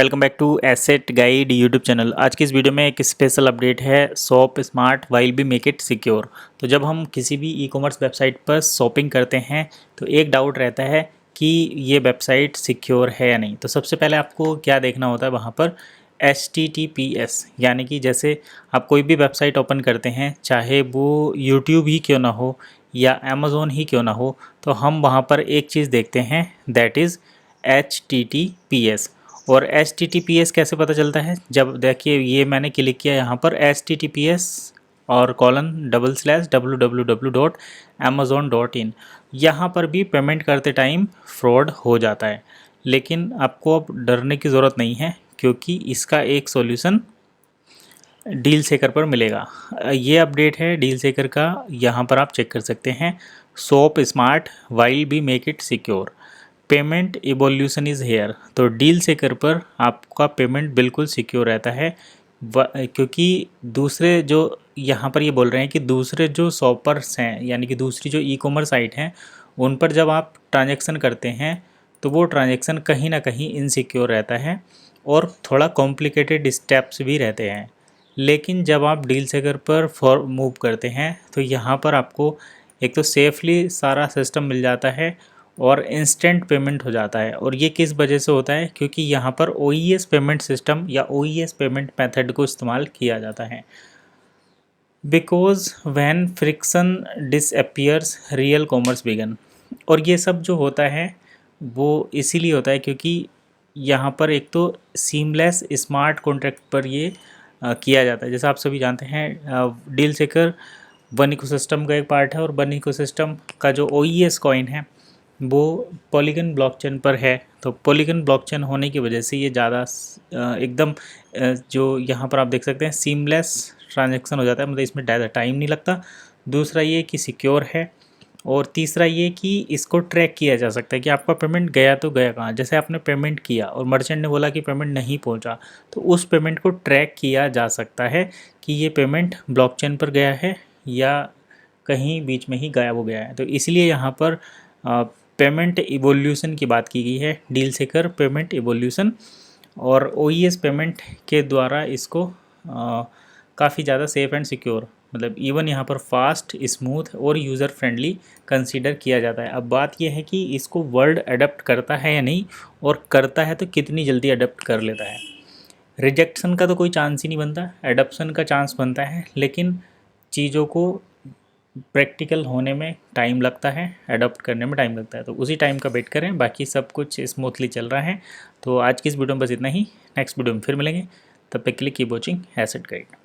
Welcome back to Asset Guide YouTube channel. आज की इस वीडियो में एक स्पेशल अपडेट है, shop smart while be make it secure. तो जब हम किसी भी ई कॉमर्स वेबसाइट पर शॉपिंग करते हैं तो एक डाउट रहता है कि ये वेबसाइट सिक्योर है या नहीं। तो सबसे पहले आपको क्या देखना होता है वहाँ पर HTTPS, यानी कि जैसे आप कोई भी वेबसाइट ओपन करते हैं, चाहे वो यूट्यूब ही क्यों ना हो या अमेज़ोन ही क्यों ना हो, तो हम वहाँ पर एक चीज़ देखते हैं, दैट इज़ HTTPS। और HTTPS कैसे पता चलता है? जब देखिए ये मैंने क्लिक किया यहाँ पर HTTPS और www.amazon.in, यहाँ पर भी पेमेंट करते टाइम फ्रॉड हो जाता है। लेकिन आपको अब डरने की ज़रूरत नहीं है, क्योंकि इसका एक सॉल्यूशन डील सेकर पर मिलेगा। ये अपडेट है डील सेकर का, यहाँ पर आप चेक कर सकते हैं। Shop smart while be make it secure, payment evolution is here. तो डील सेकर पर आपका पेमेंट बिल्कुल सिक्योर रहता है, क्योंकि दूसरे जो यहाँ पर ये बोल रहे हैं कि दूसरे जो शॉपर्स हैं, यानी कि दूसरी जो ई कॉमर्स साइट हैं, उन पर जब आप ट्रांजैक्शन करते हैं तो वो ट्रांजैक्शन कहीं ना कहीं इनसिक्योर रहता है और थोड़ा कॉम्प्लिकेटेड स्टेप्स भी रहते हैं। लेकिन जब आप डील सेकर पर फॉर मूव करते हैं तो यहाँ पर आपको एक तो सेफली सारा सिस्टम मिल जाता है और इंस्टेंट पेमेंट हो जाता है। और ये किस वजह से होता है? क्योंकि यहाँ पर OES पेमेंट सिस्टम या OES पेमेंट मेथड को इस्तेमाल किया जाता है। Because when friction disappears real commerce began. और ये सब जो होता है वो इसीलिए होता है क्योंकि यहाँ पर एक तो सीमलेस स्मार्ट कॉन्ट्रैक्ट पर ये किया जाता है। जैसा आप सभी जानते हैं, डील सेकर वन इकोसिस्टम का एक पार्ट है और वन इकोसिस्टम का जो OES कॉइन है वो पॉलीगन ब्लॉकचेन पर है। तो पॉलीगन ब्लॉकचेन होने की वजह से ये ज़्यादा एकदम जो यहाँ पर आप देख सकते हैं सीमलेस ट्रांजैक्शन हो जाता है, मतलब इसमें ज़्यादा टाइम नहीं लगता। दूसरा ये कि सिक्योर है, और तीसरा ये कि इसको ट्रैक किया जा सकता है कि आपका पेमेंट गया तो गया कहाँ। जैसे आपने पेमेंट किया और मर्चेंट ने बोला कि पेमेंट नहीं पहुँचा, तो उस पेमेंट को ट्रैक किया जा सकता है कि ये पेमेंट ब्लॉकचेन पर गया है या कहीं बीच में ही गायब हो गया है। तो इसलिए यहाँ पर पेमेंट इवोल्यूशन की बात की गई है, डील सेकर पेमेंट इवोल्यूशन, और OES पेमेंट के द्वारा इसको काफ़ी ज़्यादा सेफ़ एंड सिक्योर, मतलब इवन यहाँ पर फास्ट, स्मूथ और यूज़र फ्रेंडली कंसीडर किया जाता है। अब बात यह है कि इसको वर्ल्ड अडेप्ट करता है या नहीं, और करता है तो कितनी जल्दी अडेप्ट कर लेता है। रिजेक्शन का तो कोई चांस ही नहीं बनता, एडप्शन का चांस बनता है, लेकिन चीज़ों को प्रैक्टिकल होने में टाइम लगता है, अडॉप्ट करने में टाइम लगता है। तो उसी टाइम का वेट करें, बाकी सब कुछ स्मूथली चल रहा है। तो आज की इस वीडियो में बस इतना ही, नेक्स्ट वीडियो में फिर मिलेंगे। तब तक के लिए कीप वॉचिंग एसेट गाइड।